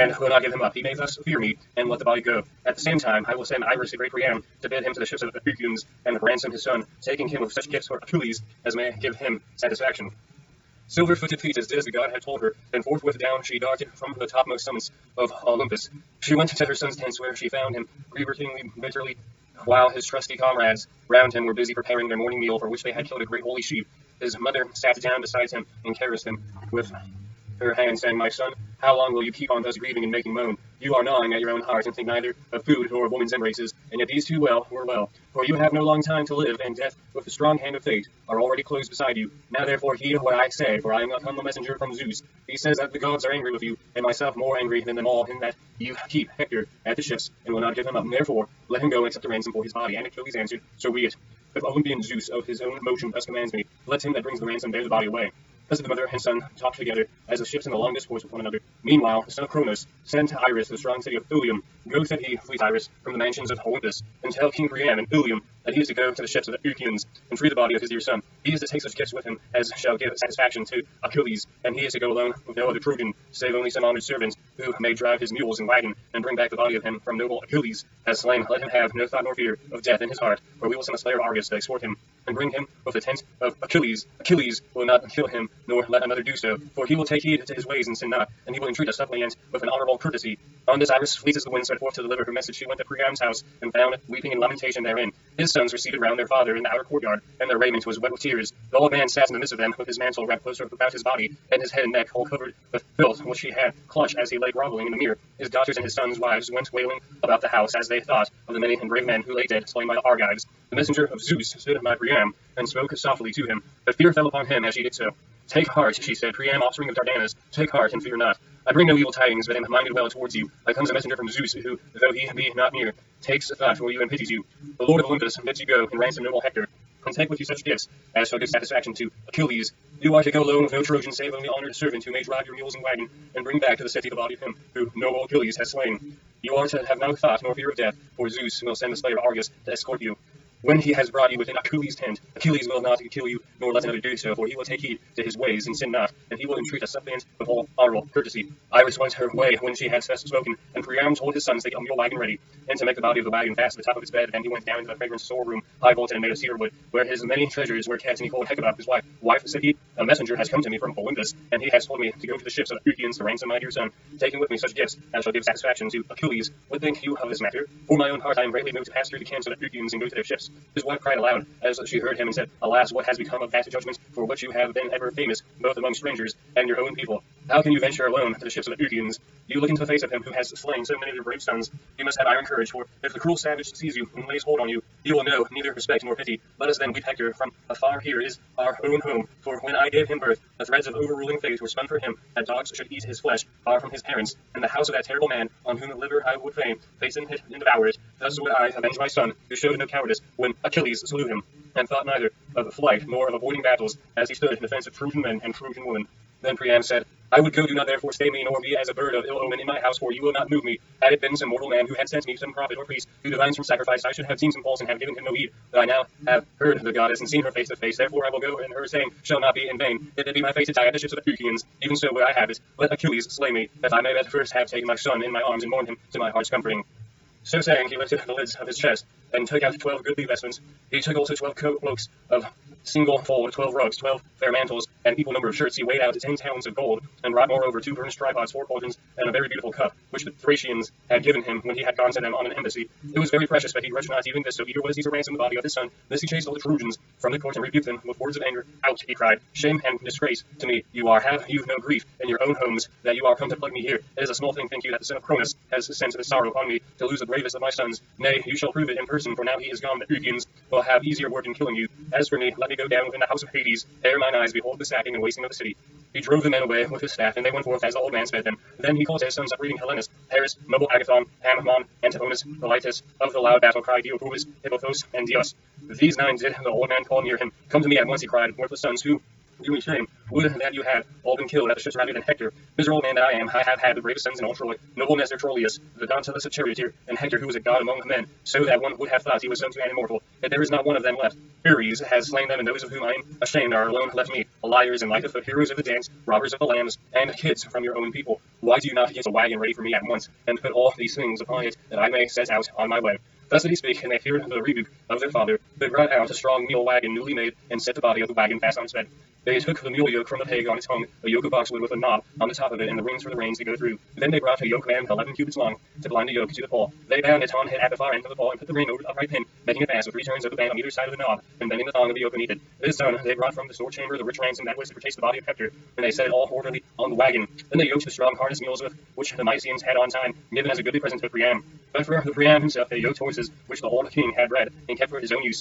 and will not give him up. He may thus fear me, and let the body go. At the same time, I will send Iris the great Priam to bid him to the ships of the Iliads, and ransom his son, taking him with such gifts for Achilles as may give him satisfaction. Silver-footed Thetis did as the god had told her, and forthwith down she darted from the topmost summits of Olympus. She went to her son's tents, where she found him reverting bitterly, while his trusty comrades round him were busy preparing their morning meal, for which they had killed a great woolly sheep. His mother sat down beside him and caressed him with her hand, saying, "My son, how long will you keep on thus grieving and making moan? You are gnawing at your own heart, and think neither of food nor of woman's embraces, and yet these two were well. For you have no long time to live, and death, with the strong hand of fate, are already closed beside you. Now therefore hear what I say, for I am come a messenger from Zeus. He says that the gods are angry with you, and myself more angry than them all, in that you keep Hector at the ships, and will not give him up. Therefore let him go and accept the ransom for his body." And Achilles answered, "So be it. If Olympian Zeus of his own motion thus commands me, let him that brings the ransom bear the body away." Thus the mother and son talked together, as the ships in a long discourse with one another. Meanwhile, the son of Cronos sent to Iris, the strong city of Ilium. "Go," said he, "fleet Iris, from the mansions of Olympus, and tell King Priam in Ilium that he is to go to the ships of the Iliads, and free the body of his dear son. He is to take such gifts with him as shall give satisfaction to Achilles, and he is to go alone with no other Trojan, save only some honored servant, who may drive his mules and wagon, and bring back the body of him from noble Achilles has slain. Let him have no thought nor fear of death in his heart, for we will send a slayer of Argus to escort him, and bring him with the tent of Achilles. Achilles will not kill him, nor let another do so, for he will take heed to his ways and sin not, and he will entreat us suppliant with an honorable courtesy." On this Iris, fleet as the wind, set forth to deliver her message. She went to Priam's house, and found weeping and lamentation therein. His sons were seated round their father in the outer courtyard, and their raiment was wet with tears. The old man sat in the midst of them, with his mantle wrapped closer about his body, and his head and neck all covered with filth, which he had clutched as he lay groveling in the mirror. His daughters and his sons' wives went wailing about the house, as they thought of the many and brave men who lay dead, slain by the Argives. The messenger of Zeus stood by Priam, and spoke softly to him, but fear fell upon him as she did so. "Take heart," she said, "Priam, offspring of Dardanus, take heart and fear not. I bring no evil tidings, but am minded well towards you. I comes a messenger from Zeus, who, though he be not near, takes thought for you and pities you. The Lord of Olympus bids you go and ransom noble Hector, and take with you such gifts as shall give satisfaction to Achilles. You are to go alone with no Trojan, save only honored servant, who may drive your mules and wagon, and bring back to the city the body of him who noble Achilles has slain. You are to have no thought nor fear of death, for Zeus will send the slayer Argus to escort you. When he has brought you within Achilles' tent, Achilles will not kill you, nor let another do so, for he will take heed to his ways and sin not, and he will entreat us suppliant with all honorable courtesy." Iris went her way when she had thus spoken, and Priam told his sons to get a mule wagon ready, and to make the body of the wagon fast to the top of its bed. Then he went down into the fragrant storeroom, high vaulted and made of cedar wood, where his many treasures were kept, and he called Hecuba, his wife. "Wife," said he, "a messenger has come to me from Olympus, and he has told me to go to the ships of the Iliads to ransom my dear son, taking with me such gifts as shall give satisfaction to Achilles. What think you of this matter? For my own part I am greatly moved to pass through the camps of the Iliads and go to their ships." His wife cried aloud as she heard him, and said, "Alas, what has become of that judgment for which you have been ever famous, both among strangers and your own people? How can you venture alone to the ships of the Iliads? You look into the face of him who has slain so many of your brave sons. You must have iron courage, for if the cruel savage sees you and lays hold on you, he will know neither respect nor pity. Let us then weep Hector from afar. Here is our own home, for when I gave him birth, the threads of overruling fate were spun for him, that dogs should eat his flesh far from his parents, and the house of that terrible man, on whom the liver I would fain fasten it and devour it. Thus would I avenge my son, who showed no cowardice when Achilles slew him, and thought neither of flight nor of avoiding battles, as he stood in defense of Trojan men and Trojan women." Then Priam said, "I would go, do not therefore stay me, nor be as a bird of ill omen in my house, for you will not move me. Had it been some mortal man who had sent me, some prophet or priest, who divines from sacrifice, I should have seen some false and have given him no heed. But I now have heard the goddess and seen her face to face, therefore I will go, and her saying shall not be in vain. If it be my fate to die at the ships of the Iliads, even so would I have it. Let Achilles slay me, that I may at first have taken my son in my arms and mourn him to my heart's comforting." So saying, he lifted the lids of his chest, and took out 12 goodly vestments. He took also 12 cloaks of single fold, 12 rugs, 12 fair mantles, and equal number of shirts. He weighed out 10 talents of gold, and brought moreover 2 burnished tripods, 4 cauldrons, and a very beautiful cup, which the Thracians had given him when he had gone to them on an embassy. It was very precious, but he grudged not even this, so eager was he to ransom the body of his son. This he chased all the Trojans from the court, and rebuked them with words of anger. "Out," he cried, "shame and disgrace to me you are. Have you no grief in your own homes, that you are come to plague me here? It is a small thing, think you, that the son of Cronus has sent this sorrow upon me, to lose the bravest of my sons? Nay, you shall prove it in person, for now he is gone, the Iliads will have easier work in killing you. As for me, let me go down within the house of Hades, ere mine eyes behold the sacking and wasting of the city." He drove the men away with his staff, and they went forth as the old man sped them. Then he called to his sons upreading Helenus, Paris, noble Agathon, Amnon, Antiphonus, Politus, of the loud battle cry Deiphobus, Hippothos, and Dios. These 9 did the old man call near him. "Come to me at once," he cried, "worthless sons, who You and shame. Would that you had all been killed at the ships rather than Hector. Miserable man that I am, I have had the bravest sons in all Troy, noble Nestor Troilus, the dauntless charioteer, and Hector, who was a god among men, so that one would have thought he was son to an immortal. Yet there is not one of them left. Ares has slain them, and those of whom I am ashamed are alone left me, liars and light of foot, heroes of the dance, robbers of the lambs, and kids from your own people. Why do you not get a wagon ready for me at once, and put all these things upon it, that I may set out on my way? Thus did he speak, and they feared the rebuke of their father. They brought out a strong mule wagon newly made, and set the body of the wagon fast on its bed. They took the mule yoke from the peg on its tongue, a yoke of boxwood with a knob on the top of it, and the rings for the reins to go through. Then they brought a yoke man 11 cubits long, to bind the yoke to the pole. They bound it on at the far end of the pole, and put the ring over the upright pin, making it fast with 3 turns of the band on either side of the knob, and bending the thong of the yoke beneath it. This done, they brought from the store chamber the rich ransom that was to purchase the body of Hector, and they set it all orderly on the wagon. Then they yoked the strong harness mules with which the Mysians had on time, given as a goodly present to Priam. But for the Priam himself they yoked horses, which the old king had bred, and kept for his own use.